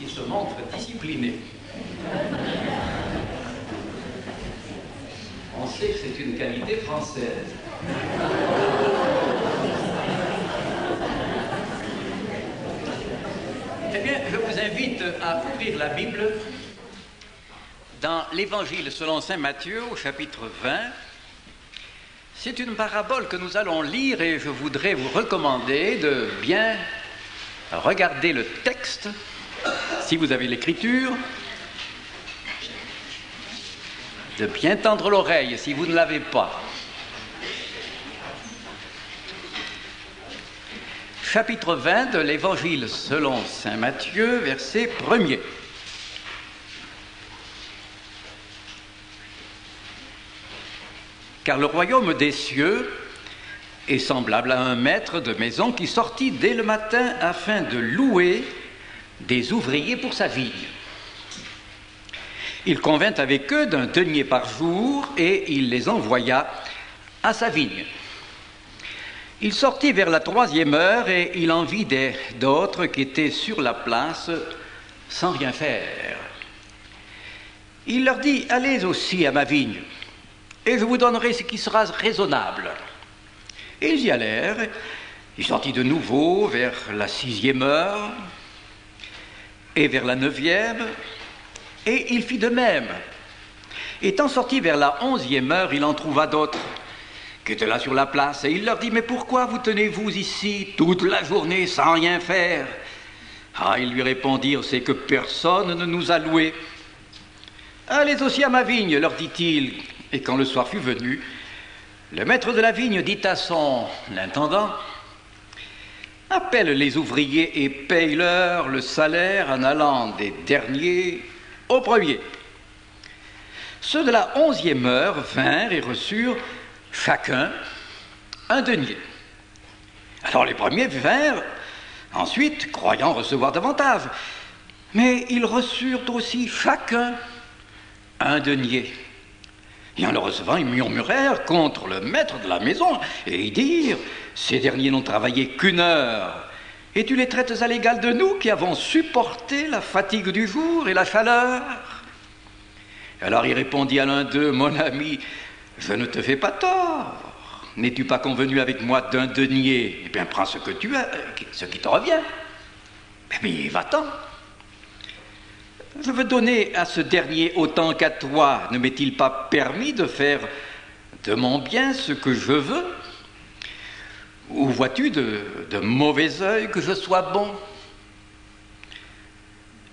il se montre discipliné. On sait que c'est une qualité française. Eh bien, je vous invite à ouvrir la Bible dans l'Évangile selon saint Matthieu, au chapitre 20. C'est une parabole que nous allons lire et je voudrais vous recommander de bien regarder le texte, si vous avez l'écriture, de bien tendre l'oreille si vous ne l'avez pas. Chapitre 20 de l'Évangile selon saint Matthieu, verset 1er. Car le royaume des cieux est semblable à un maître de maison qui sortit dès le matin afin de louer des ouvriers pour sa vigne. Il convint avec eux d'un denier par jour et il les envoya à sa vigne. Il sortit vers la 3e heure et il en vit d'autres qui étaient sur la place sans rien faire. Il leur dit « Allez aussi à ma vigne, et je vous donnerai ce qui sera raisonnable. » Et ils y allèrent. Il sortit de nouveau vers la 6e heure et vers la 9e, et il fit de même. Étant sorti vers la 11e heure, il en trouva d'autres qui étaient là sur la place, et il leur dit « Mais pourquoi vous tenez-vous ici toute la journée sans rien faire ?» Ah, ils lui répondirent « C'est que personne ne nous a loués. »« Allez aussi à ma vigne, leur dit-il. » Et quand le soir fut venu, le maître de la vigne dit à son intendant « Appelle les ouvriers et paye-leur le salaire en allant des derniers aux premiers. » Ceux de la 11e heure vinrent et reçurent chacun un denier. Alors les premiers vinrent ensuite, croyant recevoir davantage, mais ils reçurent aussi chacun un denier. Et en le recevant, ils murmurèrent contre le maître de la maison, et ils dirent « Ces derniers n'ont travaillé qu'1 heure, et tu les traites à l'égal de nous qui avons supporté la fatigue du jour et la chaleur. » Alors il répondit à l'un d'eux « Mon ami, je ne te fais pas tort. N'es-tu pas convenu avec moi d'un denier? Eh bien, prends ce que tu as, ce qui te revient. Eh bien, va-t'en. Je veux donner à ce dernier autant qu'à toi. Ne m'est-il pas permis de faire de mon bien ce que je veux? Ou vois-tu de mauvais œil que je sois bon?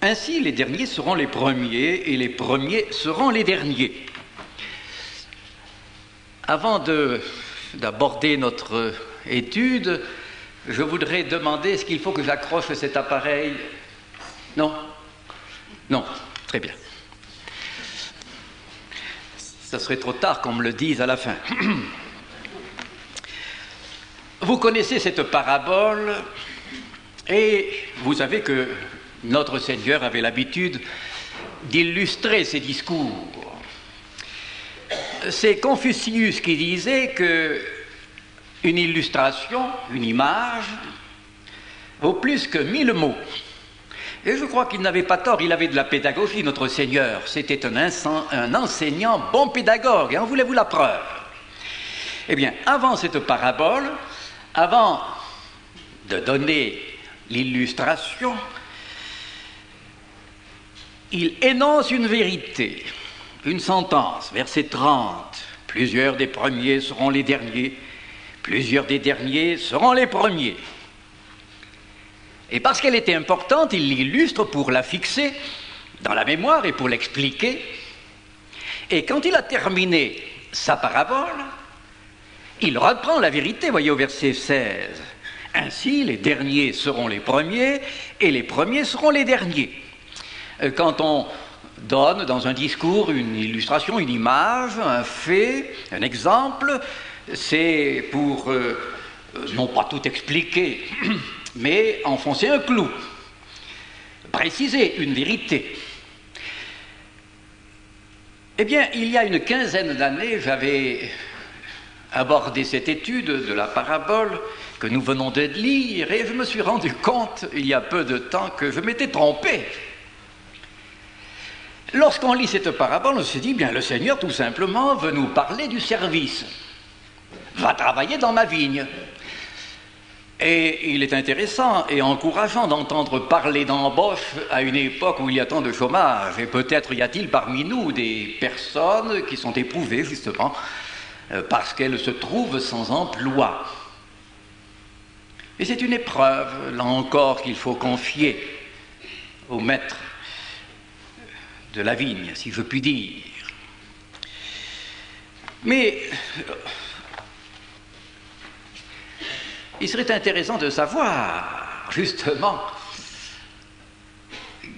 Ainsi, les derniers seront les premiers et les premiers seront les derniers. » Avant d'aborder notre étude, je voudrais demander, est-ce qu'il faut que j'accroche cet appareil? Non? Non, très bien. Ça serait trop tard qu'on me le dise à la fin. Vous connaissez cette parabole et vous savez que notre Seigneur avait l'habitude d'illustrer ses discours. C'est Confucius qui disait que une illustration, une image, vaut plus que 1000 mots. Et je crois qu'il n'avait pas tort, il avait de la pédagogie, notre Seigneur. C'était un enseignant bon pédagogue, et on voulait vous la preuve. Eh bien, avant cette parabole, avant de donner l'illustration, il énonce une vérité, une sentence, verset 30. « Plusieurs des premiers seront les derniers, plusieurs des derniers seront les premiers. » Et parce qu'elle était importante, il l'illustre pour la fixer dans la mémoire et pour l'expliquer. Et quand il a terminé sa parabole, il reprend la vérité, voyez au verset 16. « Ainsi, les derniers seront les premiers et les premiers seront les derniers. » Quand on donne dans un discours une illustration, une image, un fait, un exemple, c'est pour non pas tout expliquer, mais enfoncer un clou, préciser une vérité. Eh bien, il y a une quinzaine d'années, j'avais abordé cette étude de la parabole que nous venons de lire, et je me suis rendu compte, il y a peu de temps, que je m'étais trompé. Lorsqu'on lit cette parabole, on se dit, bien, le Seigneur, tout simplement, veut nous parler du service. Va travailler dans ma vigne. Et il est intéressant et encourageant d'entendre parler d'embauche à une époque où il y a tant de chômage. Et peut-être y a-t-il parmi nous des personnes qui sont éprouvées, justement, parce qu'elles se trouvent sans emploi. Et c'est une épreuve, là encore, qu'il faut confier au maître de la vigne, si je puis dire. Mais il serait intéressant de savoir, justement,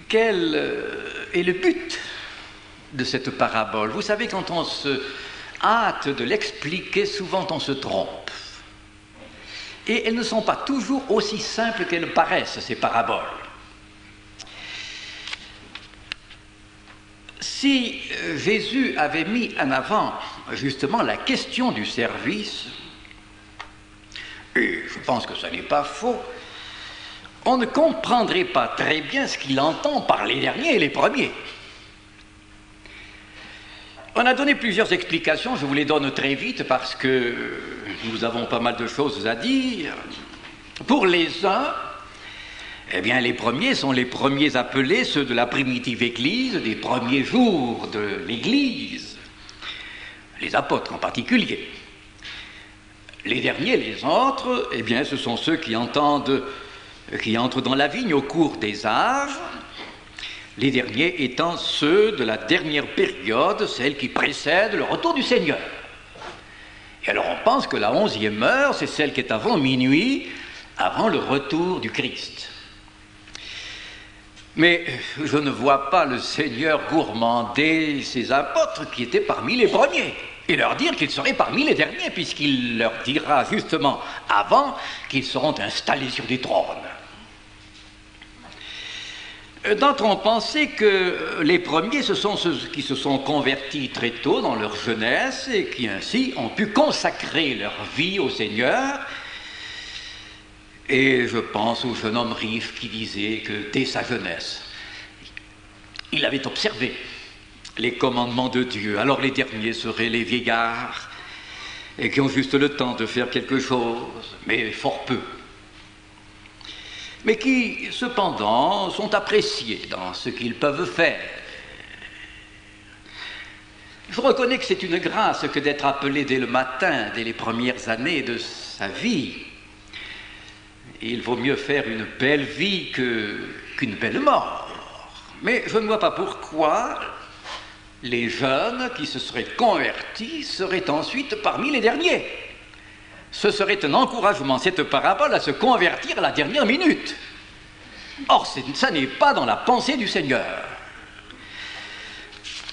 quel est le but de cette parabole. Vous savez, quand on se hâte de l'expliquer, souvent on se trompe. Et elles ne sont pas toujours aussi simples qu'elles paraissent, ces paraboles. Si Jésus avait mis en avant, justement, la question du service, et je pense que ça n'est pas faux, on ne comprendrait pas très bien ce qu'il entend par les derniers et les premiers. On a donné plusieurs explications, je vous les donne très vite parce que nous avons pas mal de choses à dire. Pour les uns, eh bien, les premiers sont les premiers appelés, ceux de la primitive Église, des premiers jours de l'Église, les apôtres en particulier. Les derniers, les autres, eh bien, ce sont ceux qui entrent dans la vigne au cours des âges, les derniers étant ceux de la dernière période, celle qui précède le retour du Seigneur. Et alors on pense que la 11e heure, c'est celle qui est avant minuit, avant le retour du Christ. Mais je ne vois pas le Seigneur gourmander ses apôtres qui étaient parmi les premiers et leur dire qu'ils seraient parmi les derniers, puisqu'il leur dira justement avant qu'ils seront installés sur des trônes. D'autres ont pensé que les premiers, ce sont ceux qui se sont convertis très tôt dans leur jeunesse et qui ainsi ont pu consacrer leur vie au Seigneur. Et je pense au jeune homme riche qui disait que dès sa jeunesse, il avait observé les commandements de Dieu. Alors les derniers seraient les vieillards et qui ont juste le temps de faire quelque chose, mais fort peu. Mais qui, cependant, sont appréciés dans ce qu'ils peuvent faire. Je reconnais que c'est une grâce que d'être appelé dès le matin, dès les premières années de sa vie. Il vaut mieux faire une belle vie qu'une belle mort. Mais je ne vois pas pourquoi les jeunes qui se seraient convertis seraient ensuite parmi les derniers. Ce serait un encouragement, cette parabole, à se convertir à la dernière minute. Or, ça n'est pas dans la pensée du Seigneur.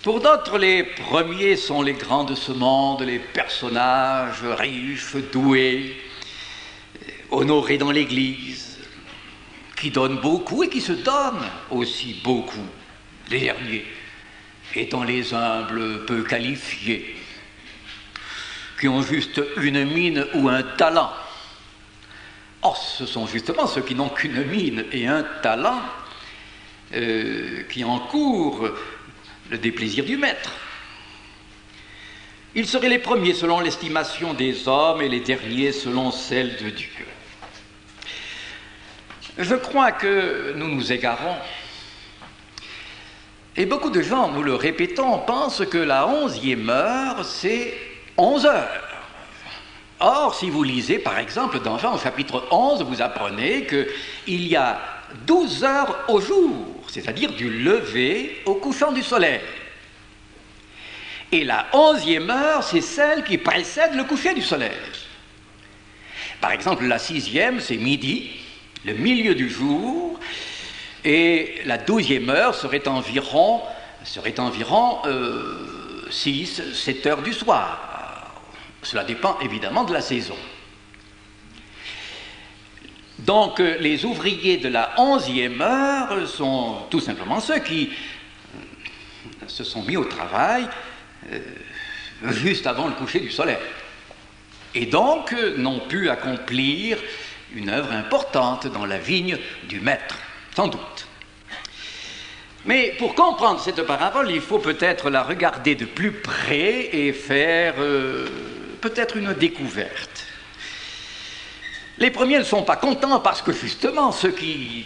Pour d'autres, les premiers sont les grands de ce monde, les personnages riches, doués, honorés dans l'Église, qui donnent beaucoup et qui se donnent aussi beaucoup. Les derniers étant les humbles peu qualifiés, qui ont juste une mine ou un talent. Or, ce sont justement ceux qui n'ont qu'une mine et un talent qui encourent le déplaisir du maître. Ils seraient les premiers selon l'estimation des hommes et les derniers selon celle de Dieu. Je crois que nous nous égarons. Et beaucoup de gens, nous le répétons, pensent que la 11e heure, c'est 11 heures. Or, si vous lisez, par exemple, dans Jean au chapitre 11, vous apprenez qu'il y a 12 heures au jour, c'est-à-dire du lever au couchant du soleil. Et la 11e heure, c'est celle qui précède le coucher du soleil. Par exemple, la 6e, c'est midi, le milieu du jour, et la 12e heure serait environ 6-7 heures du soir. Cela dépend évidemment de la saison. Donc les ouvriers de la 11e heure sont tout simplement ceux qui se sont mis au travail juste avant le coucher du soleil. Et donc n'ont pu accomplir une œuvre importante dans la vigne du maître, sans doute. Mais pour comprendre cette parabole, il faut peut-être la regarder de plus près et faire peut-être une découverte. Les premiers ne sont pas contents parce que justement ceux qui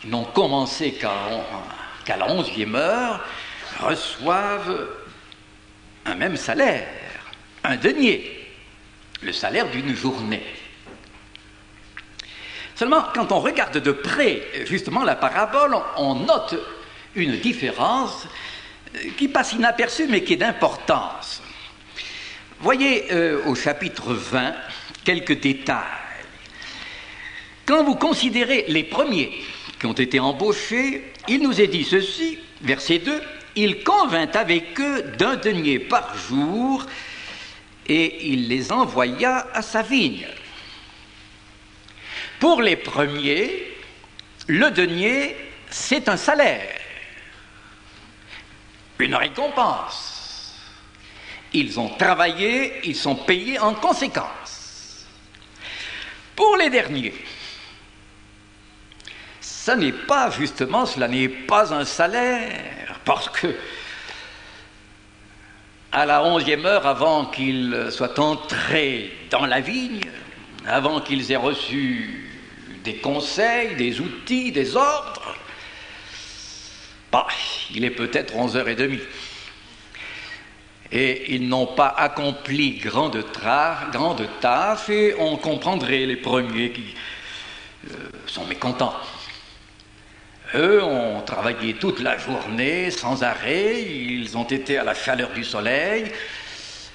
n'ont commencé qu'à la 11e heure reçoivent un même salaire, un denier, le salaire d'une journée. Seulement, quand on regarde de près justement la parabole, on note une différence qui passe inaperçue mais qui est d'importance. Voyez au chapitre 20 quelques détails. Quand vous considérez les premiers qui ont été embauchés, il nous est dit ceci, verset 2, « Il convint avec eux d'un denier par jour et il les envoya à sa vigne. » Pour les premiers, le denier, c'est un salaire, une récompense. Ils ont travaillé, ils sont payés en conséquence. Pour les derniers, cela n'est pas un salaire, parce que à la 11e heure, avant qu'ils soient entrés dans la vigne, avant qu'ils aient reçu des conseils, des outils, des ordres, il est peut-être 11h30. Et ils n'ont pas accompli grande tâche, et on comprendrait les premiers qui sont mécontents. Eux ont travaillé toute la journée, sans arrêt, ils ont été à la chaleur du soleil,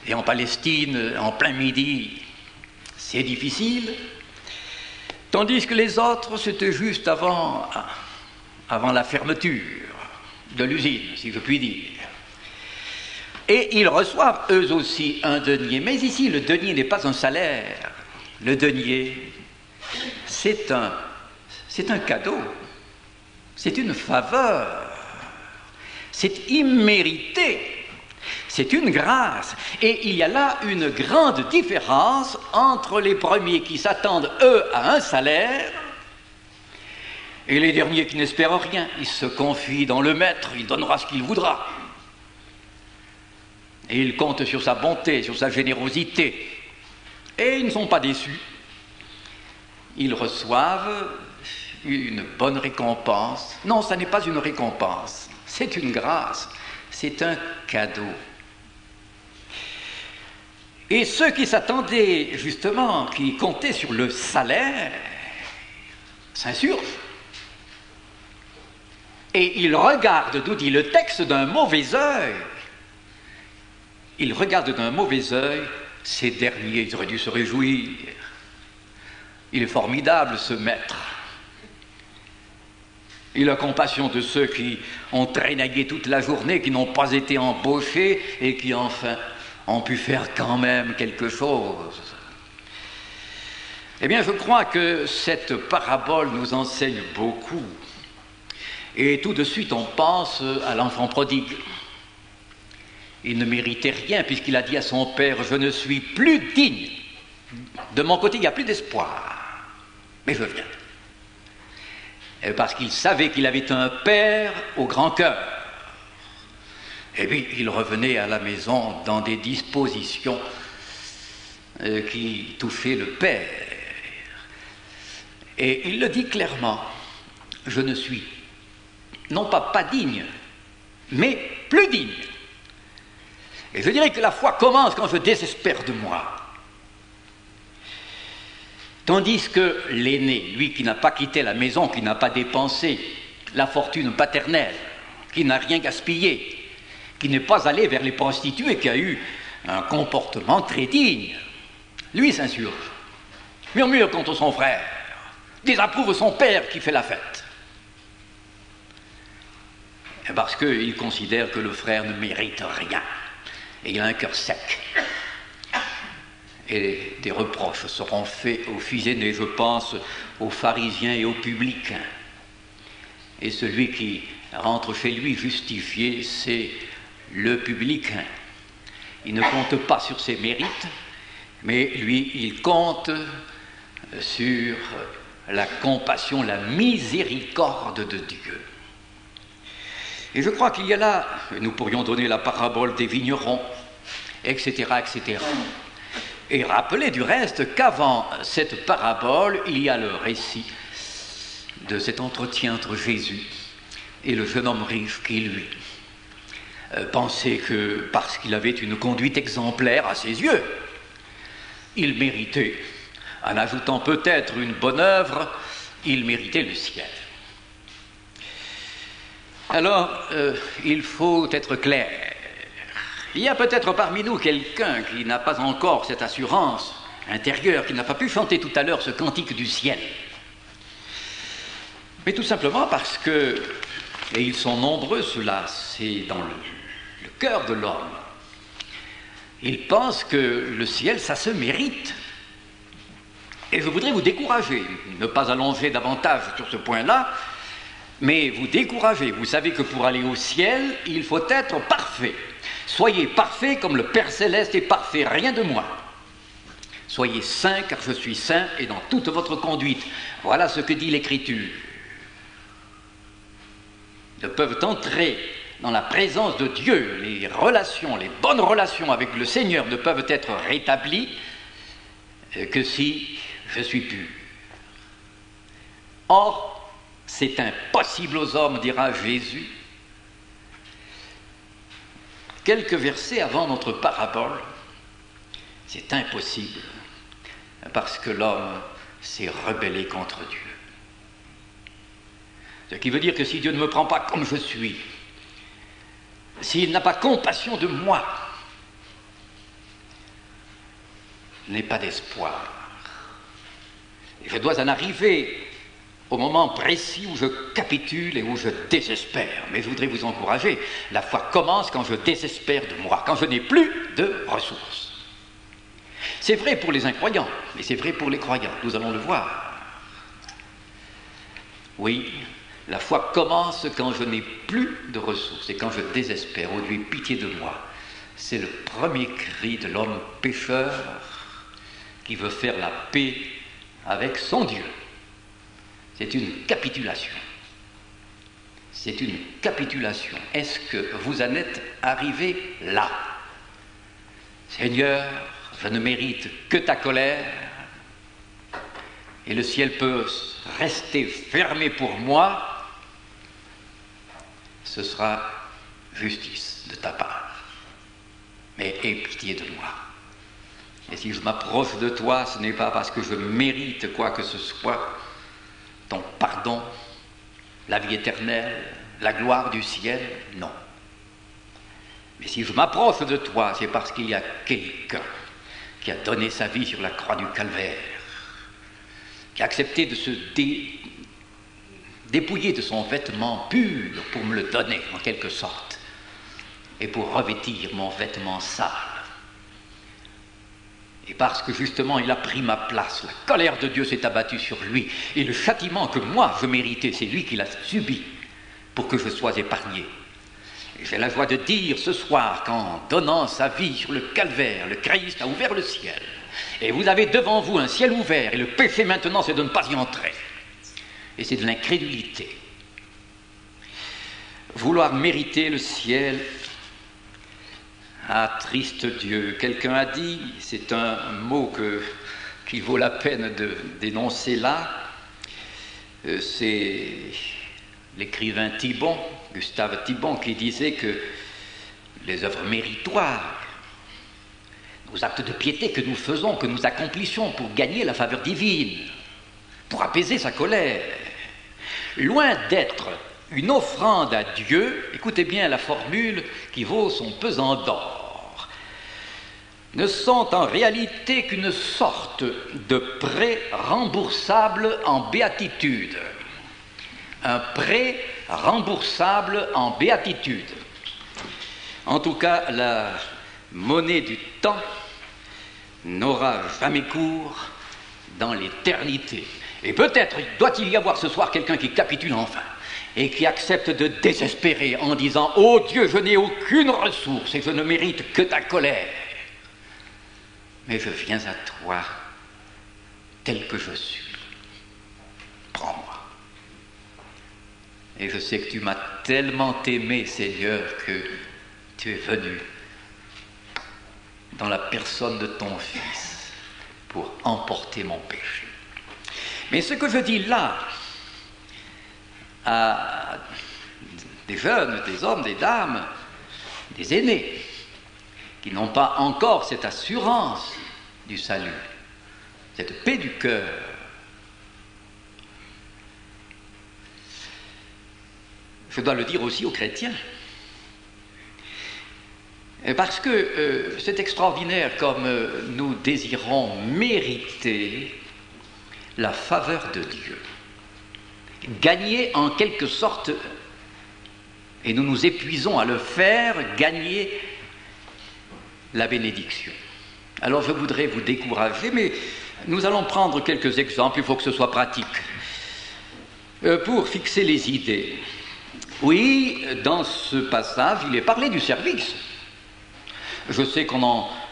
et en Palestine, en plein midi, c'est difficile. Tandis que les autres, c'était juste avant la fermeture de l'usine, si je puis dire. Et ils reçoivent eux aussi un denier. Mais ici, le denier n'est pas un salaire. Le denier, c'est un cadeau. C'est une faveur. C'est immérité. C'est une grâce. Et il y a là une grande différence entre les premiers qui s'attendent, eux, à un salaire, et les derniers qui n'espèrent rien. Ils se confient dans le maître, il donnera ce qu'il voudra. Et ils comptent sur sa bonté, sur sa générosité. Et ils ne sont pas déçus. Ils reçoivent une bonne récompense. Non, ça n'est pas une récompense, c'est une grâce, c'est un cadeau. Et ceux qui s'attendaient justement, qui comptaient sur le salaire, s'insurgent. Et ils regardent, d'où dit le texte, d'un mauvais œil. Ils regardent d'un mauvais œil ces derniers, ils auraient dû se réjouir. Il est formidable, ce maître. Il a compassion de ceux qui ont traînaillé toute la journée, qui n'ont pas été embauchés et qui enfin ont pu faire quand même quelque chose. Eh bien, je crois que cette parabole nous enseigne beaucoup. Et tout de suite, on pense à l'enfant prodigue. Il ne méritait rien puisqu'il a dit à son père « Je ne suis plus digne. De mon côté, il n'y a plus d'espoir. Mais je viens. » Parce qu'il savait qu'il avait un père au grand cœur. Et puis, il revenait à la maison dans des dispositions qui touchaient le père. Et il le dit clairement, je ne suis non pas digne, mais plus digne. Et je dirais que la foi commence quand je désespère de moi. Tandis que l'aîné, lui qui n'a pas quitté la maison, qui n'a pas dépensé la fortune paternelle, qui n'a rien gaspillé, qui n'est pas allé vers les prostituées, qui a eu un comportement très digne, lui s'insurge, murmure contre son frère, désapprouve son père qui fait la fête. Parce qu'il considère que le frère ne mérite rien, et il a un cœur sec. Et des reproches seront faits aux fils aînés, je pense aux pharisiens et aux publicains. Et celui qui rentre chez lui justifié, c'est le publicain. Il ne compte pas sur ses mérites, mais lui, il compte sur la compassion, la miséricorde de Dieu. Et je crois qu'il y a là, nous pourrions donner la parabole des vignerons, etc., etc. Et rappeler du reste qu'avant cette parabole, il y a le récit de cet entretien entre Jésus et le jeune homme riche qui, lui, pensait que parce qu'il avait une conduite exemplaire à ses yeux, il méritait, en ajoutant peut-être une bonne œuvre, il méritait le ciel. Alors, il faut être clair. Il y a peut-être parmi nous quelqu'un qui n'a pas encore cette assurance intérieure, qui n'a pas pu chanter tout à l'heure ce cantique du ciel. Mais tout simplement parce que, et ils sont nombreux, ceux-là, c'est dans le cœur de l'homme. Ils pensent que le ciel, ça se mérite. Et je voudrais vous décourager, ne pas allonger davantage sur ce point-là, mais vous décourager. Vous savez que pour aller au ciel, il faut être parfait. Soyez parfait comme le Père Céleste est parfait, rien de moins. Soyez saints, car je suis saint, et dans toute votre conduite. Voilà ce que dit l'Écriture. Ils peuvent entrer dans la présence de Dieu. Les relations, les bonnes relations avec le Seigneur ne peuvent être rétablies que si je suis pur. Or, c'est impossible aux hommes, dira Jésus. Quelques versets avant notre parabole, c'est impossible, parce que l'homme s'est rebellé contre Dieu. Ce qui veut dire que si Dieu ne me prend pas comme je suis, s'il n'a pas compassion de moi, je n'ai pas d'espoir. Et je dois en arriver au moment précis où je capitule et où je désespère. Mais je voudrais vous encourager, la foi commence quand je désespère de moi, quand je n'ai plus de ressources. C'est vrai pour les incroyants, mais c'est vrai pour les croyants, nous allons le voir. Oui, la foi commence quand je n'ai plus de ressources et quand je désespère. Oh Dieu, pitié de moi. C'est le premier cri de l'homme pécheur qui veut faire la paix avec son Dieu. C'est une capitulation. C'est une capitulation. Est-ce que vous en êtes arrivé là? Seigneur, je ne mérite que ta colère, et le ciel peut rester fermé pour moi. Ce sera justice de ta part. Mais aie pitié de moi. Et si je m'approche de toi, ce n'est pas parce que je mérite quoi que ce soit, ton pardon, la vie éternelle, la gloire du ciel, non. Mais si je m'approche de toi, c'est parce qu'il y a quelqu'un qui a donné sa vie sur la croix du calvaire, qui a accepté de se dépouiller de son vêtement pur pour me le donner, en quelque sorte, et pour revêtir mon vêtement sale. Et parce que justement il a pris ma place, la colère de Dieu s'est abattue sur lui, et le châtiment que moi je méritais, c'est lui qui l'a subi pour que je sois épargné. Et j'ai la joie de dire ce soir qu'en donnant sa vie sur le calvaire, le Christ a ouvert le ciel. Et vous avez devant vous un ciel ouvert, et le péché maintenant c'est de ne pas y entrer. Et c'est de l'incrédulité. Vouloir mériter le ciel, ah, triste Dieu. Quelqu'un a dit, c'est un mot qui vaut la peine de dénoncer là, c'est l'écrivain Thibon, Gustave Thibon, qui disait que les œuvres méritoires, nos actes de piété que nous faisons, que nous accomplissions pour gagner la faveur divine, pour apaiser sa colère, loin d'être une offrande à Dieu, écoutez bien la formule qui vaut son pesant d'or, ne sont en réalité qu'une sorte de prêt remboursable en béatitude. Un prêt remboursable en béatitude. En tout cas, la monnaie du temps n'aura jamais cours dans l'éternité. Et peut-être doit-il y avoir ce soir quelqu'un qui capitule enfin et qui accepte de désespérer en disant « Oh Dieu, je n'ai aucune ressource et je ne mérite que ta colère. Mais je viens à toi tel que je suis. Prends-moi. » Et je sais que tu m'as tellement aimé, Seigneur, que tu es venu dans la personne de ton Fils pour emporter mon péché. Mais ce que je dis là à des jeunes, des hommes, des dames, des aînés, qui n'ont pas encore cette assurance du salut, cette paix du cœur, je dois le dire aussi aux chrétiens. Parce que c'est extraordinaire comme nous désirons mériter la faveur de Dieu, gagner en quelque sorte, et nous nous épuisons à le faire, gagner la bénédiction. Alors je voudrais vous décourager, mais nous allons prendre quelques exemples, il faut que ce soit pratique, pour fixer les idées. Oui, dans ce passage, il est parlé du service. Je sais que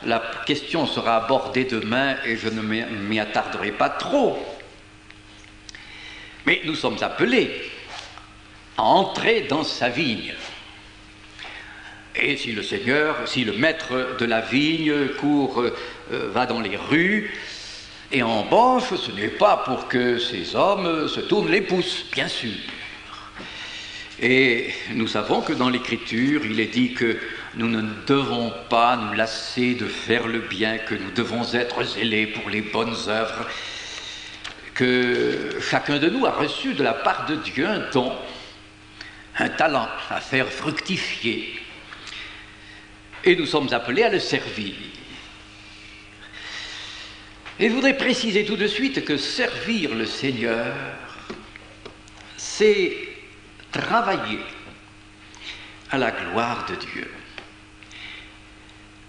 la question sera abordée demain et je ne m'y attarderai pas trop. Mais nous sommes appelés à entrer dans sa vigne. Et si le maître de la vigne va dans les rues et embauche, ce n'est pas pour que ces hommes se tournent les pouces, bien sûr. Et nous savons que dans l'Écriture, il est dit que nous ne devons pas nous lasser de faire le bien, que nous devons être zélés pour les bonnes œuvres, que chacun de nous a reçu de la part de Dieu un don, un talent à faire fructifier. Et nous sommes appelés à le servir. Et je voudrais préciser tout de suite que servir le Seigneur, c'est travailler à la gloire de Dieu.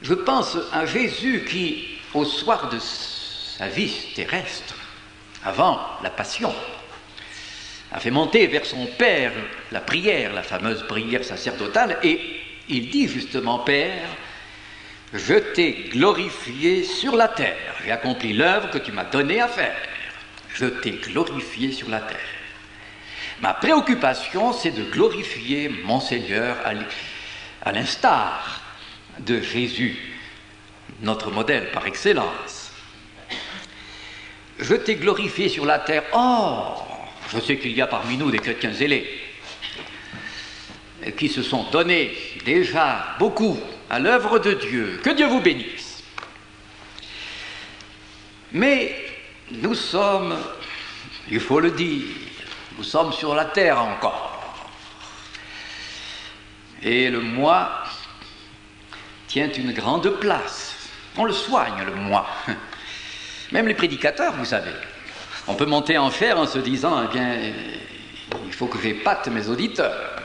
Je pense à Jésus qui, au soir de sa vie terrestre, avant la passion, a fait monter vers son Père la prière, la fameuse prière sacerdotale, et il dit justement, Père, je t'ai glorifié sur la terre, j'ai accompli l'œuvre que tu m'as donnée à faire, je t'ai glorifié sur la terre. Ma préoccupation, c'est de glorifier mon Seigneur à l'instar de Jésus, notre modèle par excellence. Je t'ai glorifié sur la terre. Oh, je sais qu'il y a parmi nous des chrétiens zélés qui se sont donnés déjà beaucoup à l'œuvre de Dieu. Que Dieu vous bénisse. Mais nous sommes, il faut le dire, nous sommes sur la terre encore. Et le moi tient une grande place. On le soigne, le moi. Même les prédicateurs, vous savez. On peut monter en fer en se disant, eh bien, il faut que j'épate mes auditeurs.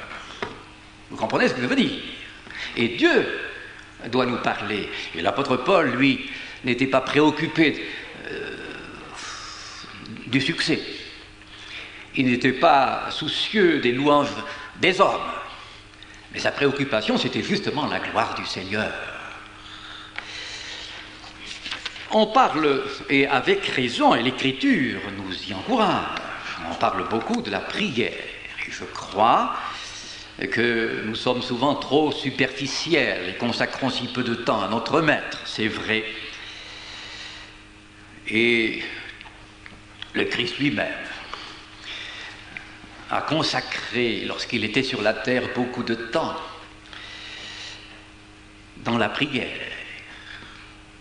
Vous comprenez ce que je veux dire? Et Dieu doit nous parler. Et l'apôtre Paul, lui, n'était pas préoccupé du succès. Il n'était pas soucieux des louanges des hommes. Mais sa préoccupation, c'était justement la gloire du Seigneur. On parle, et avec raison, et l'Écriture nous y encourage, on parle beaucoup de la prière. Et je crois que nous sommes souvent trop superficiels et consacrons si peu de temps à notre Maître, c'est vrai. Et le Christ lui-même a consacré, lorsqu'il était sur la terre, beaucoup de temps dans la prière.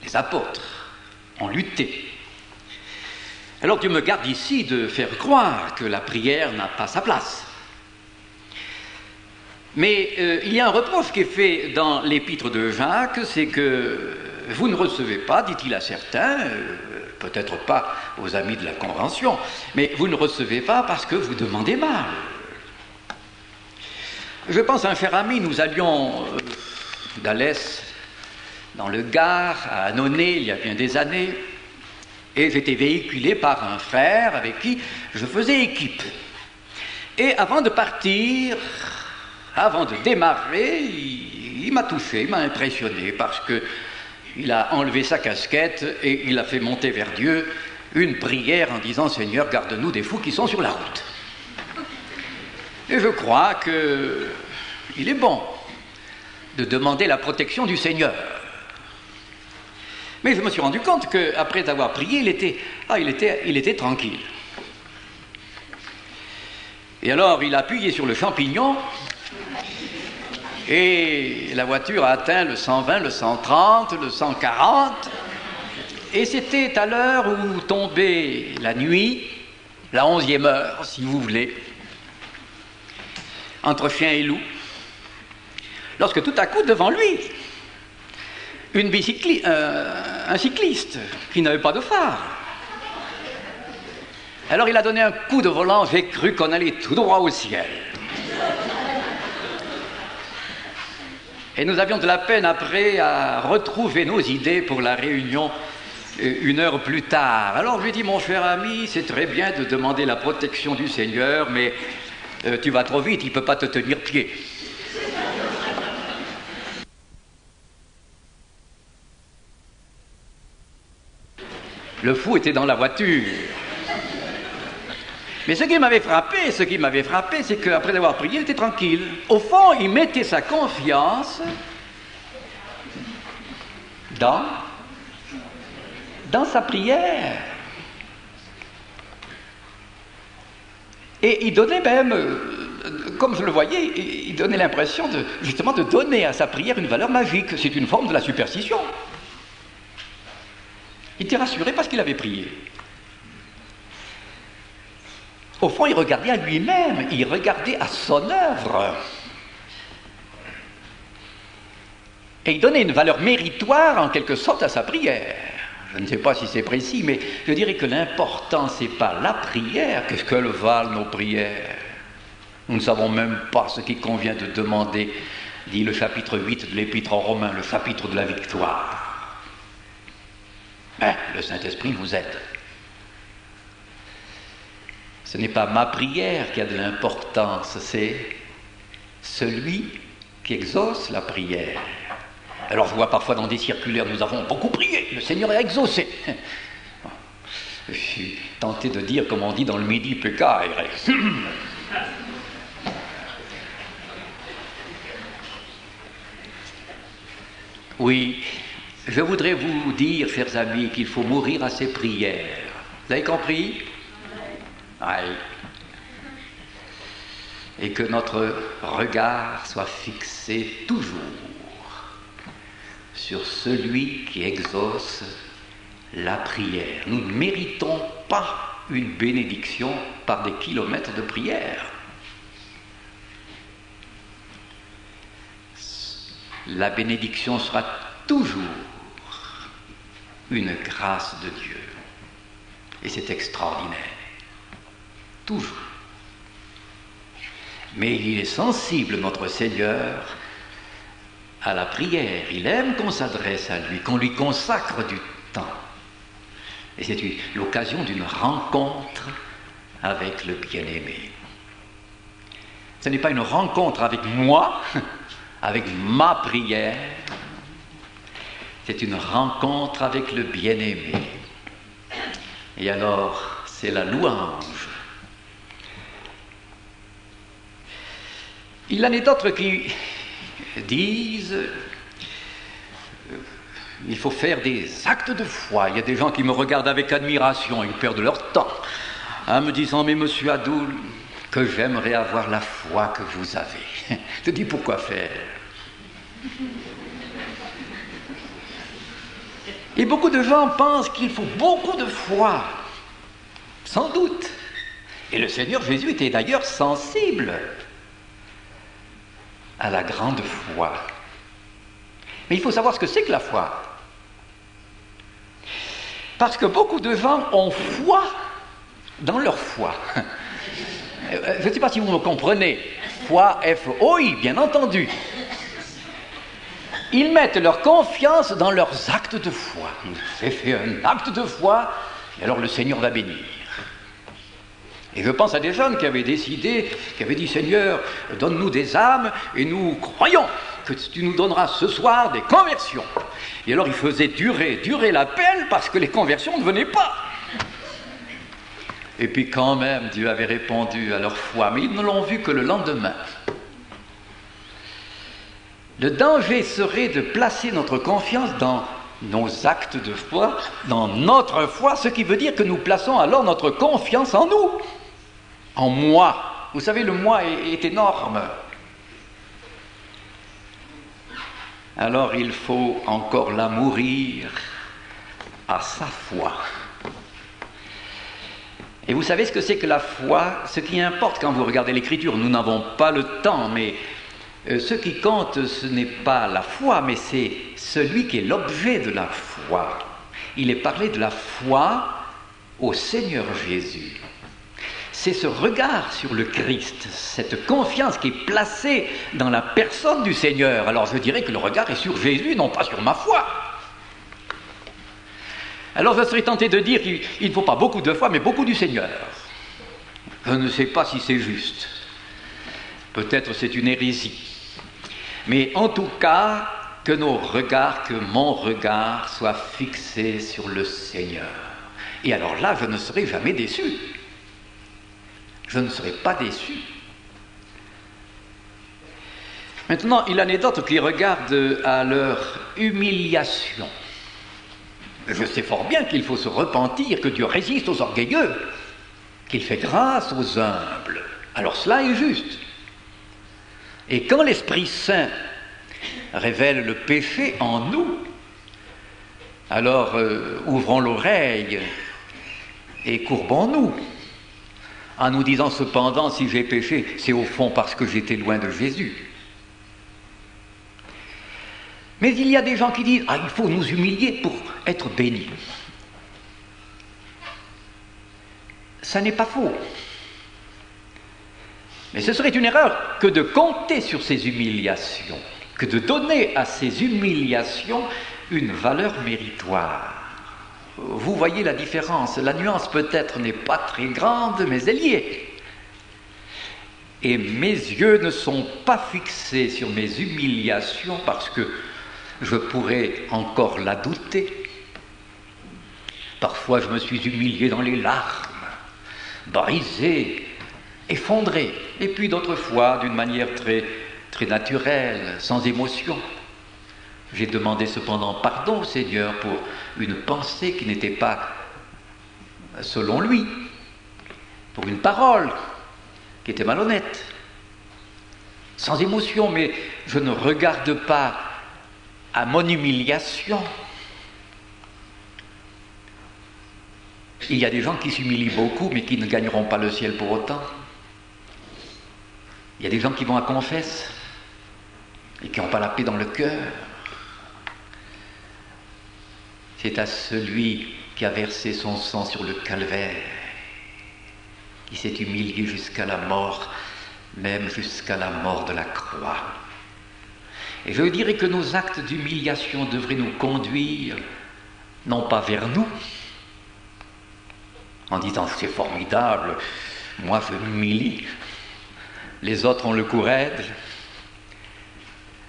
Les apôtres ont lutté. Alors Dieu me garde ici de faire croire que la prière n'a pas sa place. Mais il y a un reproche qui est fait dans l'épître de Jacques, c'est que vous ne recevez pas, dit-il à certains, peut-être pas aux amis de la Convention, mais vous ne recevez pas parce que vous demandez mal. Je pense à un cher ami, nous allions d'Alès dans le Gard, à Annonay, il y a bien des années, et j'étais véhiculé par un frère avec qui je faisais équipe. Et avant de partir, avant de démarrer, il m'a touché, il m'a impressionné, parce qu'il a enlevé sa casquette et il a fait monter vers Dieu une prière en disant « Seigneur, garde-nous des fous qui sont sur la route ». Et je crois qu'il est bon de demander la protection du Seigneur. Mais je me suis rendu compte qu'après avoir prié, il était tranquille. Et alors, il a appuyé sur le champignon et la voiture a atteint le 120, le 130, le 140. Et c'était à l'heure où tombait la nuit, la 11e heure, si vous voulez, entre chien et loup, lorsque tout à coup, devant lui, un cycliste qui n'avait pas de phare. Alors il a donné un coup de volant, j'ai cru qu'on allait tout droit au ciel. Et nous avions de la peine après à retrouver nos idées pour la réunion 1 heure plus tard. Alors je lui ai dit, mon cher ami, c'est très bien de demander la protection du Seigneur, mais tu vas trop vite, il ne peut pas te tenir pied. Le fou était dans la voiture. Mais ce qui m'avait frappé, c'est qu'après avoir prié, il était tranquille. Au fond, il mettait sa confiance dans sa prière. Et il donnait même, comme je le voyais, il donnait l'impression justement de donner à sa prière une valeur magique. C'est une forme de la superstition. Il était rassuré parce qu'il avait prié. Au fond, il regardait à lui-même, il regardait à son œuvre. Et il donnait une valeur méritoire, en quelque sorte, à sa prière. Je ne sais pas si c'est précis, mais je dirais que l'important, ce n'est pas la prière. Qu'est-ce qu'elles valent, nos prières? Nous ne savons même pas ce qu'il convient de demander, dit le chapitre 8 de l'Épître aux Romains, le chapitre de la victoire. Mais le Saint-Esprit nous aide. Ce n'est pas ma prière qui a de l'importance, c'est celui qui exauce la prière. Alors je vois parfois dans des circulaires, nous avons beaucoup prié, le Seigneur a exaucé. Je suis tenté de dire, comme on dit dans le Midi, pécaire. Oui, je voudrais vous dire, chers amis, qu'il faut mourir à ses prières. Vous avez compris? Oui. Et que notre regard soit fixé toujours sur celui qui exauce la prière. Nous ne méritons pas une bénédiction par des kilomètres de prière. La bénédiction sera toujours une grâce de Dieu. Et c'est extraordinaire. Toujours. Mais il est sensible, notre Seigneur, à la prière. Il aime qu'on s'adresse à lui, qu'on lui consacre du temps. Et c'est l'occasion d'une rencontre avec le bien-aimé. Ce n'est pas une rencontre avec moi, avec ma prière. C'est une rencontre avec le bien-aimé. Et alors, c'est la louange. Il y en a d'autres qui disent il faut faire des actes de foi. Il y a des gens qui me regardent avec admiration, ils perdent leur temps en me disant, mais monsieur Adoul, que j'aimerais avoir la foi que vous avez. Je dis, pourquoi faire? Et beaucoup de gens pensent qu'il faut beaucoup de foi, sans doute. Et le Seigneur Jésus était d'ailleurs sensible à la grande foi. Mais il faut savoir ce que c'est que la foi. Parce que beaucoup de gens ont foi dans leur foi. Je ne sais pas si vous me comprenez. Foi, F-O-I, bien entendu. Ils mettent leur confiance dans leurs actes de foi. J'ai fait un acte de foi, et alors le Seigneur va bénir. Et je pense à des jeunes qui avaient décidé, qui avaient dit, Seigneur, donne-nous des âmes, et nous croyons que tu nous donneras ce soir des conversions. Et alors ils faisaient durer l'appel, parce que les conversions ne venaient pas. Et puis quand même, Dieu avait répondu à leur foi, mais ils ne l'ont vu que le lendemain. Le danger serait de placer notre confiance dans nos actes de foi, dans notre foi, ce qui veut dire que nous plaçons alors notre confiance en nous, en moi. Vous savez, le moi est énorme. Alors il faut encore la mourir à sa foi. Et vous savez ce que c'est que la foi? Ce qui importe quand vous regardez l'Écriture, nous n'avons pas le temps, mais ce qui compte, ce n'est pas la foi, mais c'est celui qui est l'objet de la foi. Il est parlé de la foi au Seigneur Jésus. C'est ce regard sur le Christ, cette confiance qui est placée dans la personne du Seigneur. Alors je dirais que le regard est sur Jésus, non pas sur ma foi. Alors je serais tenté de dire qu'il ne faut pas beaucoup de foi, mais beaucoup du Seigneur. Je ne sais pas si c'est juste. Peut-être c'est une hérésie. Mais en tout cas, que nos regards, que mon regard soit fixé sur le Seigneur. Et alors là, je ne serai jamais déçu. Je ne serai pas déçu. Maintenant, il en est d'autres qui regardent à leur humiliation. Je sais fort bien qu'il faut se repentir, que Dieu résiste aux orgueilleux, qu'il fait grâce aux humbles. Alors cela est juste. Et quand l'Esprit Saint révèle le péché en nous, alors ouvrons l'oreille et courbons-nous, en nous disant cependant, si j'ai péché, c'est au fond parce que j'étais loin de Jésus. Mais il y a des gens qui disent, il faut nous humilier pour être bénis. Ça n'est pas faux. Mais ce serait une erreur que de compter sur ces humiliations, que de donner à ces humiliations une valeur méritoire. Vous voyez la différence. La nuance peut-être n'est pas très grande, mais elle y est. Et mes yeux ne sont pas fixés sur mes humiliations parce que je pourrais encore la douter. Parfois je me suis humilié dans les larmes, brisé, effondré, et puis d'autres fois d'une manière très, très naturelle, sans émotion. J'ai demandé cependant pardon au Seigneur pour une pensée qui n'était pas selon lui, pour une parole qui était malhonnête, sans émotion, mais je ne regarde pas à mon humiliation. Il y a des gens qui s'humilient beaucoup, mais qui ne gagneront pas le ciel pour autant. Il y a des gens qui vont à confesse et qui n'ont pas la paix dans le cœur. C'est à celui qui a versé son sang sur le calvaire, qui s'est humilié jusqu'à la mort, même jusqu'à la mort de la croix. Et je dirais que nos actes d'humiliation devraient nous conduire, non pas vers nous, en disant c'est formidable, moi je m'humilie, les autres ont le cou raide.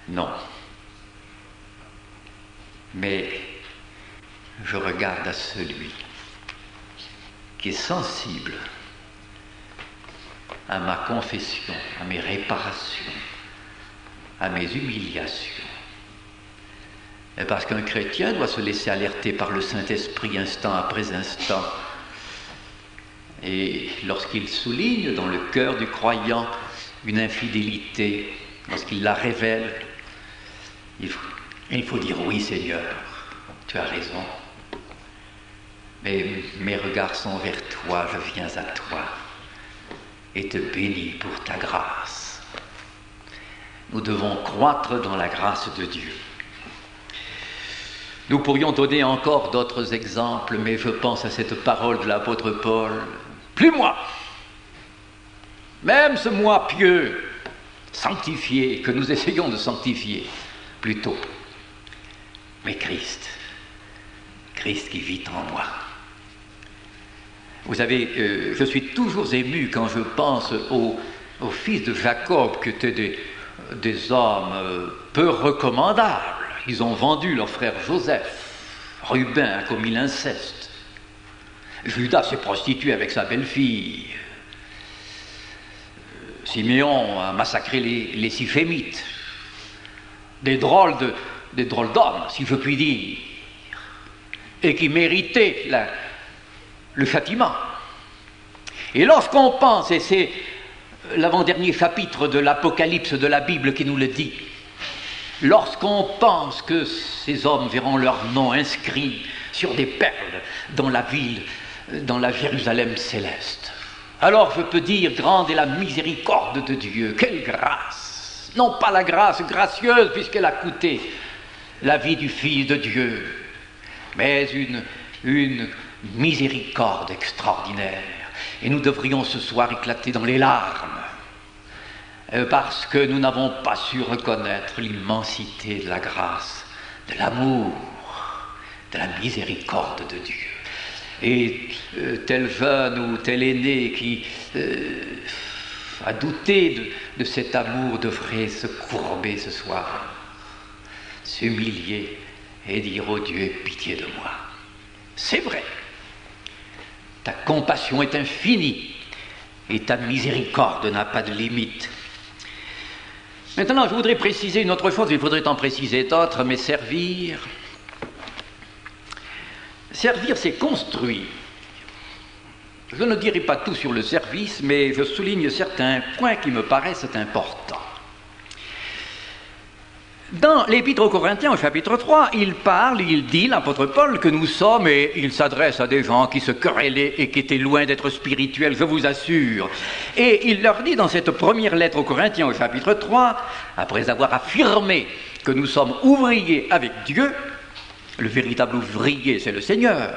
Non. Mais je regarde à celui qui est sensible à ma confession, à mes réparations, à mes humiliations. Et parce qu'un chrétien doit se laisser alerter par le Saint-Esprit instant après instant. Et lorsqu'il souligne dans le cœur du croyant une infidélité, lorsqu'il la révèle, il faut dire oui Seigneur, tu as raison. Mais mes regards sont vers toi, je viens à toi et te bénis pour ta grâce. Nous devons croître dans la grâce de Dieu. Nous pourrions donner encore d'autres exemples, mais je pense à cette parole de l'apôtre Paul. Plus moi, même ce moi pieux, sanctifié, que nous essayons de sanctifier plutôt, mais Christ qui vit en moi. Vous savez, je suis toujours ému quand je pense aux fils de Jacob, qui étaient des hommes peu recommandables. Ils ont vendu leur frère Joseph. Rubin a commis l'inceste. Judas s'est prostitué avec sa belle-fille. Siméon a massacré les Siphémites. Des drôles d'hommes, si je puis dire, et qui méritaient le châtiment. Et lorsqu'on pense, et c'est l'avant-dernier chapitre de l'Apocalypse de la Bible qui nous le dit, lorsqu'on pense que ces hommes verront leur nom inscrit sur des perles dans la ville, dans la Jérusalem céleste, alors je peux dire, grande est la miséricorde de Dieu, quelle grâce! Non pas la grâce gracieuse puisqu'elle a coûté la vie du Fils de Dieu, mais une miséricorde extraordinaire. Et nous devrions ce soir éclater dans les larmes, parce que nous n'avons pas su reconnaître l'immensité de la grâce, de l'amour, de la miséricorde de Dieu. Et tel jeune ou tel aîné qui a douté de cet amour devrait se courber ce soir, s'humilier et dire: oh Dieu, aie pitié de moi. C'est vrai, ta compassion est infinie et ta miséricorde n'a pas de limite. Maintenant, je voudrais préciser une autre chose, il faudrait en préciser d'autres, mais servir, c'est construire. Je ne dirai pas tout sur le service, mais je souligne certains points qui me paraissent importants. Dans l'Épître aux Corinthiens, au chapitre 3, il dit, l'apôtre Paul, que nous sommes, et il s'adresse à des gens qui se querellaient et qui étaient loin d'être spirituels, je vous assure. Et il leur dit dans cette première lettre aux Corinthiens, au chapitre 3, après avoir affirmé que nous sommes ouvriers avec Dieu, le véritable ouvrier, c'est le Seigneur.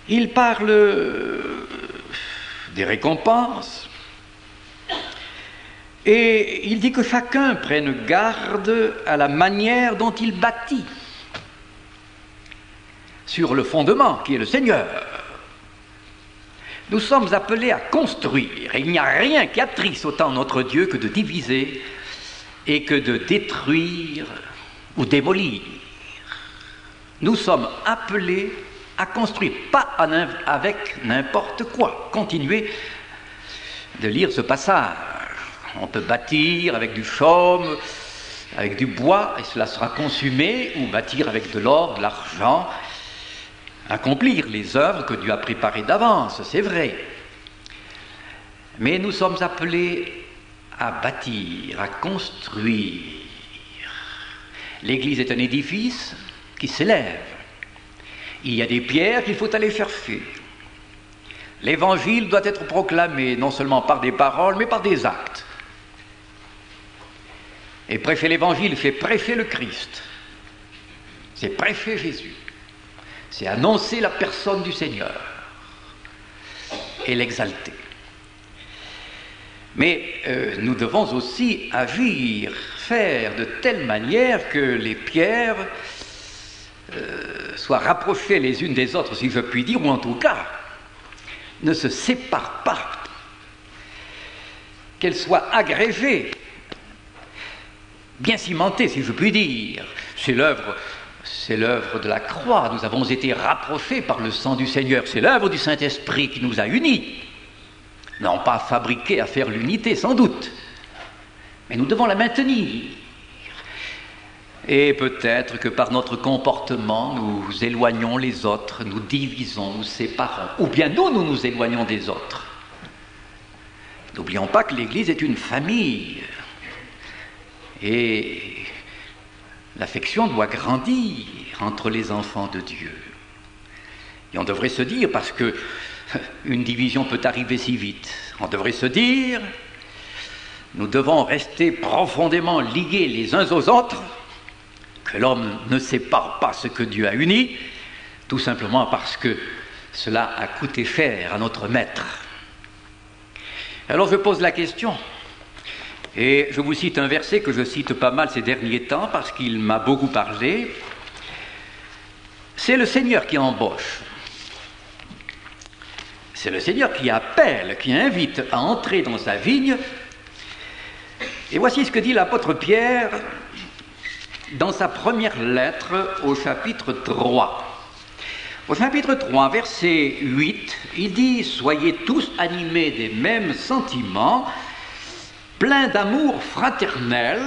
Il parle des récompenses et il dit que chacun prenne garde à la manière dont il bâtit sur le fondement qui est le Seigneur. Nous sommes appelés à construire et il n'y a rien qui attriste autant notre Dieu que de diviser et que de détruire ou démolir. Nous sommes appelés à construire, pas avec n'importe quoi. Continuez de lire ce passage. On peut bâtir avec du chaume, avec du bois, et cela sera consumé, ou bâtir avec de l'or, de l'argent, accomplir les œuvres que Dieu a préparées d'avance, c'est vrai. Mais nous sommes appelés à bâtir, à construire. L'Église est un édifice qui s'élève. Il y a des pierres qu'il faut aller chercher. L'Évangile doit être proclamé non seulement par des paroles, mais par des actes. Et prêcher l'Évangile, c'est prêcher le Christ. C'est prêcher Jésus. C'est annoncer la personne du Seigneur et l'exalter. Mais nous devons aussi agir, faire de telle manière que les pierres soient rapprochées les unes des autres, si je puis dire, ou en tout cas, ne se séparent pas, qu'elles soient agrégées, bien cimentées, si je puis dire. C'est l'œuvre de la croix. Nous avons été rapprochés par le sang du Seigneur. C'est l'œuvre du Saint-Esprit qui nous a unis. Non pas fabriqués à faire l'unité, sans doute, mais nous devons la maintenir. Et peut-être que par notre comportement, nous éloignons les autres, nous divisons, nous séparons, ou bien nous nous éloignons des autres. N'oublions pas que l'Église est une famille, et l'affection doit grandir entre les enfants de Dieu. Et on devrait se dire, parce que une division peut arriver si vite, on devrait se dire, nous devons rester profondément liés les uns aux autres, que l'homme ne sépare pas ce que Dieu a uni, tout simplement parce que cela a coûté cher à notre maître. Alors je pose la question, et je vous cite un verset que je cite pas mal ces derniers temps parce qu'il m'a beaucoup parlé. C'est le Seigneur qui embauche. C'est le Seigneur qui appelle, qui invite à entrer dans sa vigne. Et voici ce que dit l'apôtre Pierre dans sa première lettre au chapitre 3. Au chapitre 3, verset 8, il dit « Soyez tous animés des mêmes sentiments, pleins d'amour fraternel ».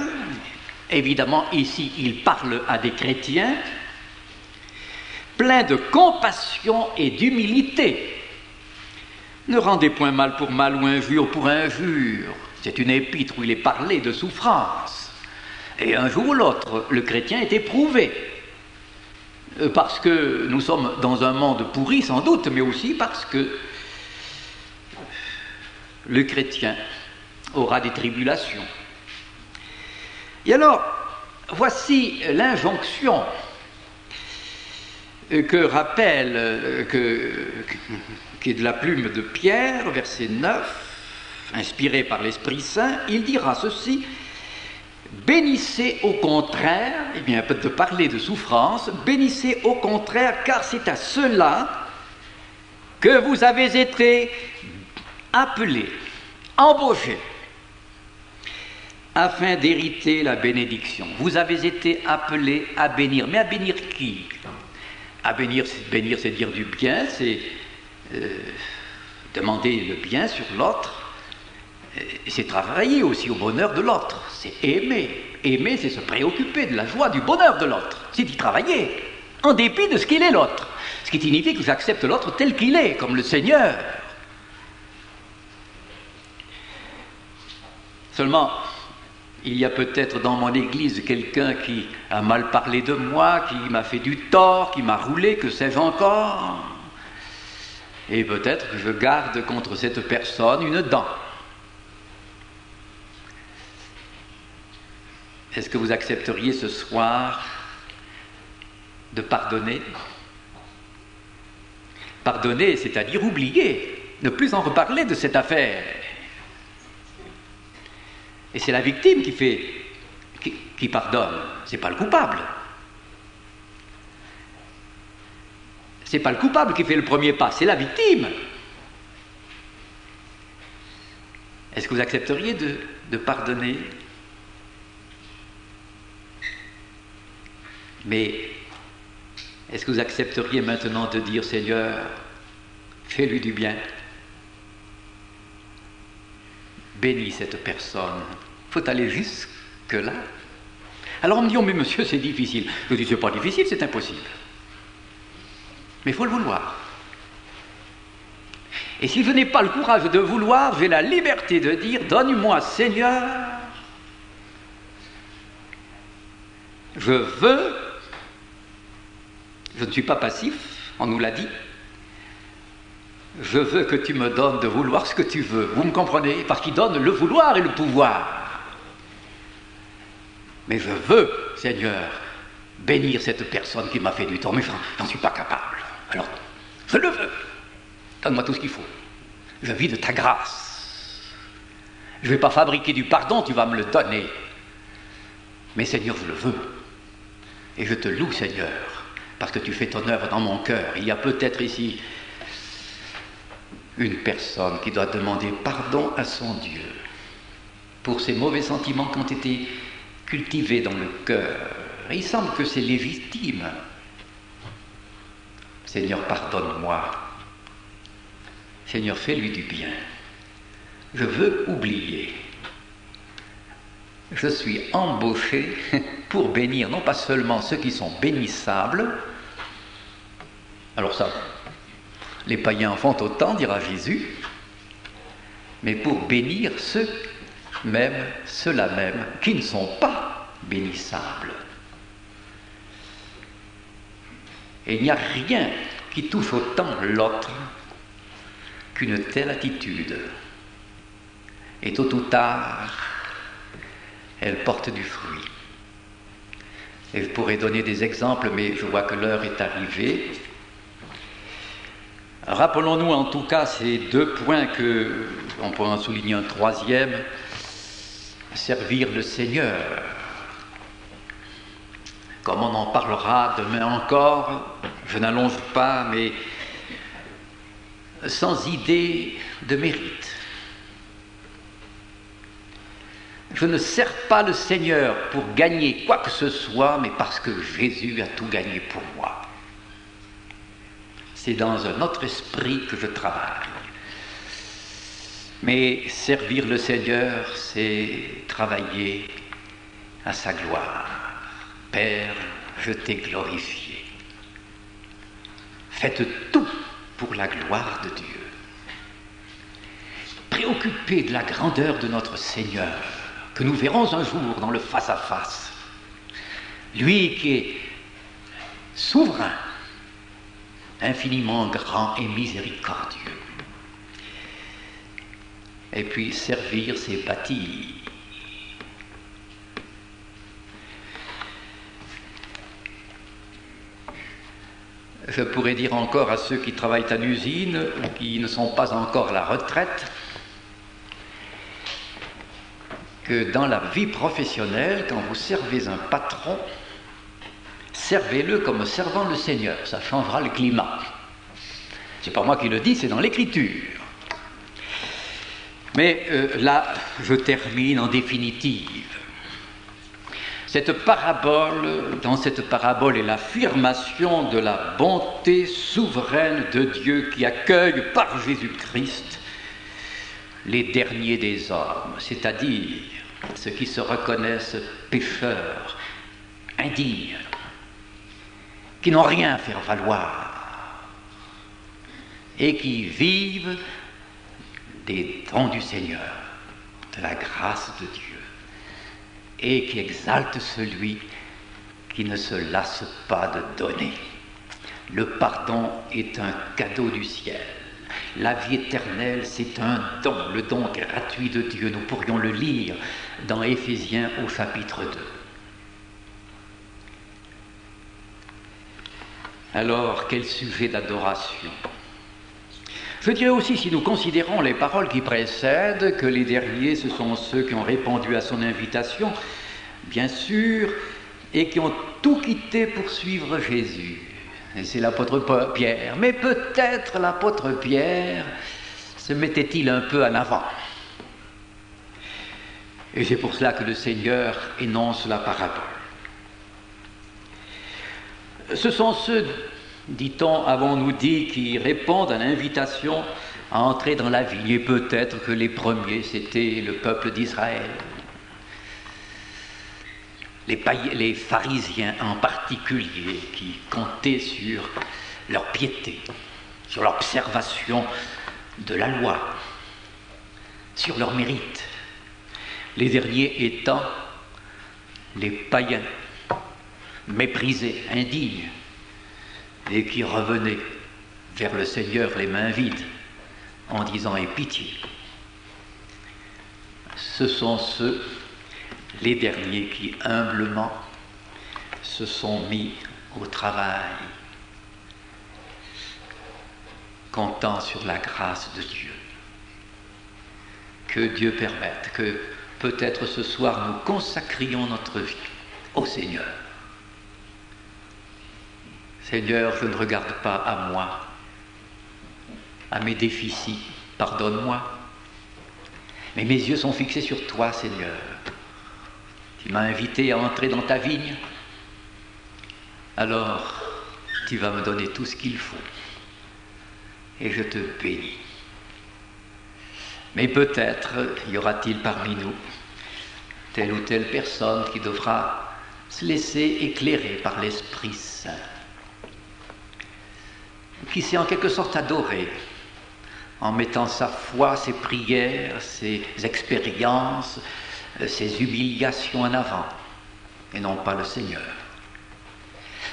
Évidemment, ici, il parle à des chrétiens, pleins de compassion et d'humilité. Ne rendez point mal pour mal ou injure pour injure. C'est une épître où il est parlé de souffrance. Et un jour ou l'autre, le chrétien est éprouvé. Parce que nous sommes dans un monde pourri, sans doute, mais aussi parce que le chrétien aura des tribulations. Et alors, voici l'injonction que rappelle, qui est de la plume de Pierre, verset 9, inspiré par l'Esprit Saint. Il dira ceci: bénissez au contraire, eh bien, de parler de souffrance, bénissez au contraire, car c'est à cela que vous avez été appelés, embauchés, afin d'hériter la bénédiction. Vous avez été appelés à bénir. Mais à bénir qui? À bénir, c'est dire du bien, c'est demander le bien sur l'autre. C'est travailler aussi au bonheur de l'autre. C'est aimer. Aimer, c'est se préoccuper de la joie, du bonheur de l'autre. C'est y travailler, en dépit de ce qu'il est l'autre. Ce qui signifie que j'accepte l'autre tel qu'il est, comme le Seigneur. Seulement, il y a peut-être dans mon église quelqu'un qui a mal parlé de moi, qui m'a fait du tort, qui m'a roulé, que sais-je encore. Et peut-être que je garde contre cette personne une dent. Est-ce que vous accepteriez ce soir de pardonner? Pardonner, c'est-à-dire oublier, ne plus en reparler de cette affaire. Et c'est la victime qui pardonne, c'est pas le coupable. C'est pas le coupable qui fait le premier pas, c'est la victime. Est-ce que vous accepteriez de pardonner? Mais est-ce que vous accepteriez maintenant de dire: Seigneur, fais-lui du bien, bénis cette personne? Il faut aller jusque-là. Alors on me dit: oh mais monsieur, c'est difficile. Je dis: c'est pas difficile, c'est impossible. Mais il faut le vouloir. Et si je n'ai pas le courage de vouloir, j'ai la liberté de dire: donne-moi, Seigneur, je veux. Je ne suis pas passif, on nous l'a dit. Je veux que tu me donnes de vouloir ce que tu veux. Vous me comprenez? Parce qu'il donne le vouloir et le pouvoir. Mais je veux, Seigneur, bénir cette personne qui m'a fait du tort. Mais j'en suis pas capable. Alors, je le veux. Donne-moi tout ce qu'il faut. Je vis de ta grâce. Je ne vais pas fabriquer du pardon, tu vas me le donner. Mais Seigneur, je le veux. Et je te loue, Seigneur, parce que tu fais ton œuvre dans mon cœur. Il y a peut-être ici une personne qui doit demander pardon à son Dieu pour ces mauvais sentiments qui ont été cultivés dans le cœur. Et il semble que c'est légitime. Seigneur, pardonne-moi. Seigneur, fais-lui du bien. Je veux oublier. Je suis embauché pour bénir non pas seulement ceux qui sont bénissables. Alors ça, les païens en font autant, dira Jésus, mais pour bénir ceux-là même, qui ne sont pas bénissables. Et il n'y a rien qui touche autant l'autre qu'une telle attitude. Et tôt ou tard, elle porte du fruit. Et je pourrais donner des exemples, mais je vois que l'heure est arrivée. Rappelons-nous en tout cas ces deux points on pourrait en souligner un troisième: servir le Seigneur. Comme on en parlera demain encore, je n'allonge pas, mais sans idée de mérite. Je ne sers pas le Seigneur pour gagner quoi que ce soit, mais parce que Jésus a tout gagné pour moi. c'est dans un autre esprit que je travaille. Mais servir le Seigneur, c'est travailler à sa gloire. Père, je t'ai glorifié. Faites tout pour la gloire de Dieu. Préoccupés de la grandeur de notre Seigneur, que nous verrons un jour dans le face-à-face. Lui qui est souverain, infiniment grand et miséricordieux. Et puis servir ses bâtis. Je pourrais dire encore à ceux qui travaillent en usine ou qui ne sont pas encore à la retraite que dans la vie professionnelle, quand vous servez un patron, servez-le comme servant le Seigneur, ça changera le climat. C'est pas moi qui le dis, c'est dans l'Écriture. Mais là, je termine en définitive. Dans cette parabole est l'affirmation de la bonté souveraine de Dieu qui accueille par Jésus-Christ les derniers des hommes, c'est-à-dire ceux qui se reconnaissent pécheurs, indignes, qui n'ont rien à faire valoir et qui vivent des dons du Seigneur, de la grâce de Dieu, et qui exalte celui qui ne se lasse pas de donner. Le pardon est un cadeau du ciel. La vie éternelle, c'est un don, le don gratuit de Dieu. Nous pourrions le lire dans Éphésiens au chapitre 2. Alors, quel sujet d'adoration? Je dirais aussi, si nous considérons les paroles qui précèdent, que les derniers, ce sont ceux qui ont répondu à son invitation, bien sûr, et qui ont tout quitté pour suivre Jésus. Et c'est l'apôtre Pierre. Mais peut-être l'apôtre Pierre se mettait-il un peu en avant. Et c'est pour cela que le Seigneur énonce la parabole. Ce sont ceux, dit-on, avons-nous dit, qui répondent à l'invitation à entrer dans la vigne. Et peut-être que les premiers, c'était le peuple d'Israël. Les pharisiens en particulier, qui comptaient sur leur piété, sur l'observation de la loi, sur leur mérite. Les derniers étant les païens, méprisés, indignes, et qui revenaient vers le Seigneur les mains vides, en disant « Aie pitié ». Ce sont ceux, les derniers, qui humblement se sont mis au travail, comptant sur la grâce de Dieu. Que Dieu permette que peut-être ce soir nous consacrions notre vie au Seigneur. Seigneur, je ne regarde pas à moi, à mes déficits, pardonne-moi, mais mes yeux sont fixés sur toi, Seigneur. Tu m'as invité à entrer dans ta vigne, alors tu vas me donner tout ce qu'il faut, et je te bénis. Mais peut-être y aura-t-il parmi nous telle ou telle personne qui devra se laisser éclairer par l'Esprit Saint, qui s'est en quelque sorte adoré en mettant sa foi, ses prières, ses expériences, ses humiliations en avant, et non pas le Seigneur.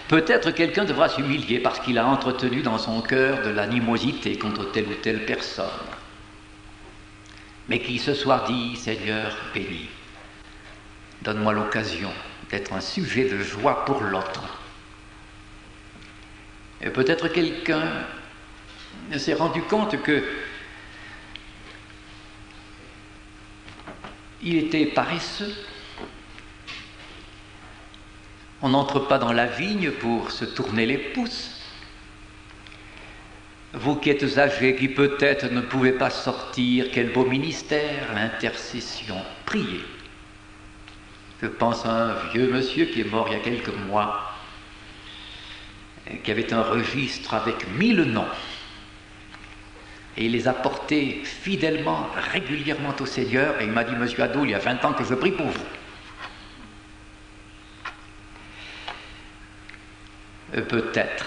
Peut-être quelqu'un devra s'humilier parce qu'il a entretenu dans son cœur de l'animosité contre telle ou telle personne, mais qui ce soir dit « Seigneur, bénis, donne-moi l'occasion d'être un sujet de joie pour l'autre ». Et peut-être quelqu'un s'est rendu compte que il était paresseux. On n'entre pas dans la vigne pour se tourner les pouces. Vous qui êtes âgés, qui peut-être ne pouvez pas sortir, quel beau ministère, l'intercession, priez. Je pense à un vieux monsieur qui est mort il y a quelques mois qui avait un registre avec 1000 noms. Et il les a portés fidèlement, régulièrement au Seigneur. Et il m'a dit, Monsieur Hadot, il y a 20 ans que je prie pour vous. Peut-être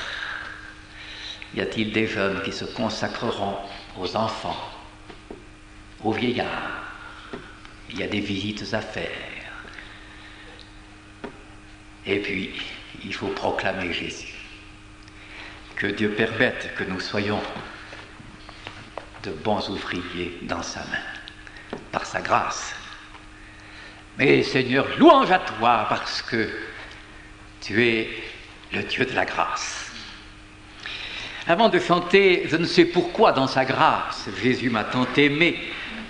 y a-t-il des jeunes qui se consacreront aux enfants, aux vieillards. Il y a des visites à faire. Et puis, il faut proclamer Jésus. Que Dieu permette que nous soyons de bons ouvriers dans sa main, par sa grâce. Mais Seigneur, louange à toi, parce que tu es le Dieu de la grâce. Avant de chanter « Je ne sais pourquoi dans sa grâce, Jésus m'a tant aimé »,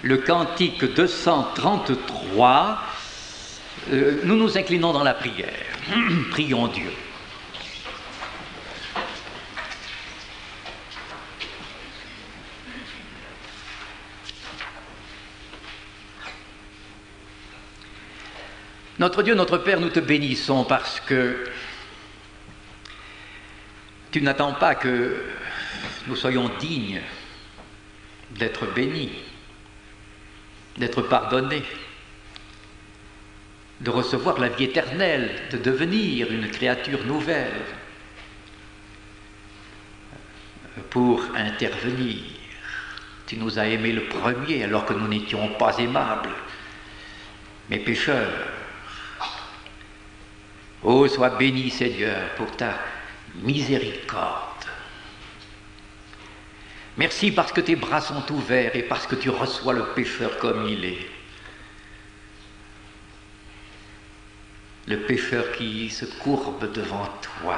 le cantique 233, nous nous inclinons dans la prière. Prions Dieu. Notre Dieu, notre Père, nous te bénissons parce que tu n'attends pas que nous soyons dignes d'être bénis, d'être pardonnés, de recevoir la vie éternelle, de devenir une créature nouvelle pour intervenir. Tu nous as aimés le premier alors que nous n'étions pas aimables, mais pécheurs. Oh, sois béni, Seigneur, pour ta miséricorde. Merci parce que tes bras sont ouverts et parce que tu reçois le pécheur comme il est. Le pécheur qui se courbe devant toi,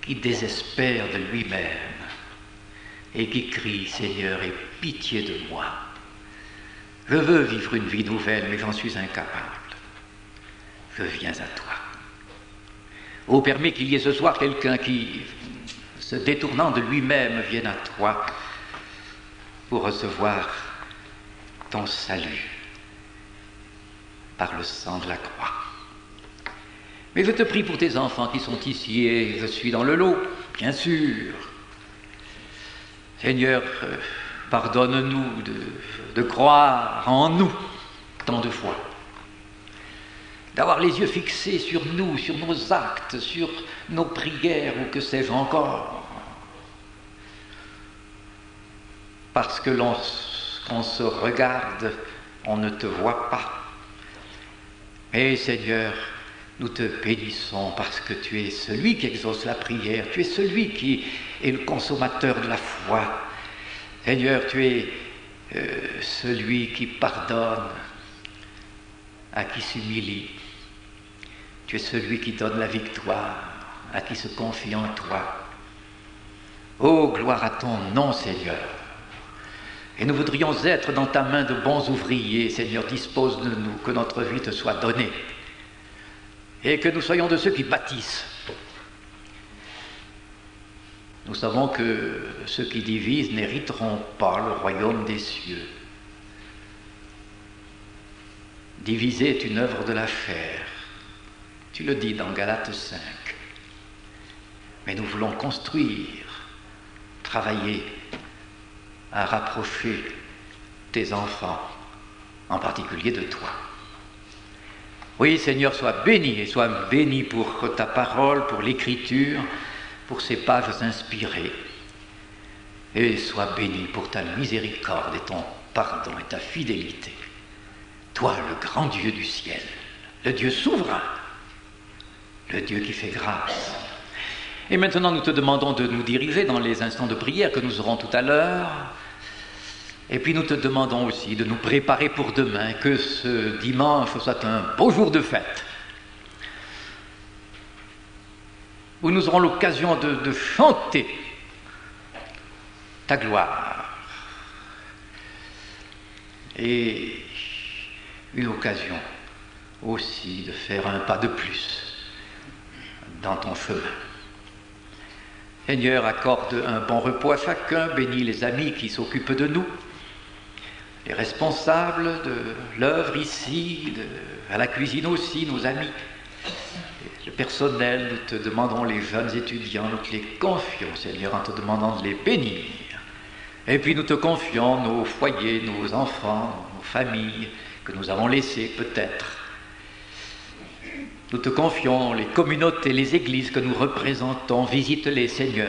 qui désespère de lui-même et qui crie, Seigneur, aie pitié de moi. Je veux vivre une vie nouvelle, mais j'en suis incapable. Je viens à toi. Oh, permets qu'il y ait ce soir quelqu'un qui, se détournant de lui-même, vienne à toi pour recevoir ton salut par le sang de la croix. Mais je te prie pour tes enfants qui sont ici et je suis dans le lot, bien sûr. Seigneur, pardonne-nous de croire en nous tant de fois. D'avoir les yeux fixés sur nous, sur nos actes, sur nos prières ou que sais-je encore. Parce que lorsqu'on se regarde, on ne te voit pas. Mais Seigneur, nous te bénissons parce que tu es celui qui exauce la prière, tu es celui qui est le consommateur de la foi. Seigneur, tu es celui qui pardonne à qui s'humilie. Tu es celui qui donne la victoire à qui se confie en toi. Oh, gloire à ton nom, Seigneur. Et nous voudrions être dans ta main de bons ouvriers. Seigneur, dispose de nous, que notre vie te soit donnée. Et que nous soyons de ceux qui bâtissent. Nous savons que ceux qui divisent n'hériteront pas le royaume des cieux. Diviser est une œuvre de la chair. Tu le dis dans Galates 5. Mais nous voulons construire, travailler à rapprocher tes enfants, en particulier de toi. Oui, Seigneur, sois béni, et sois béni pour ta parole, pour l'écriture, pour ces pages inspirées. Et sois béni pour ta miséricorde et ton pardon et ta fidélité. Toi, le grand Dieu du ciel, le Dieu souverain, le Dieu qui fait grâce. Et maintenant, nous te demandons de nous diriger dans les instants de prière que nous aurons tout à l'heure. Et puis nous te demandons aussi de nous préparer pour demain, que ce dimanche soit un beau jour de fête, où nous aurons l'occasion de chanter ta gloire. Et une occasion aussi de faire un pas de plus dans ton chemin. Seigneur, accorde un bon repos à chacun, bénis les amis qui s'occupent de nous, les responsables de l'œuvre ici, à la cuisine aussi, nos amis, le personnel, nous te demandons les jeunes étudiants, nous te les confions, Seigneur, en te demandant de les bénir. Et puis nous te confions nos foyers, nos enfants, nos familles que nous avons laissés peut-être. Nous te confions les communautés, les églises que nous représentons. Visite-les, Seigneur.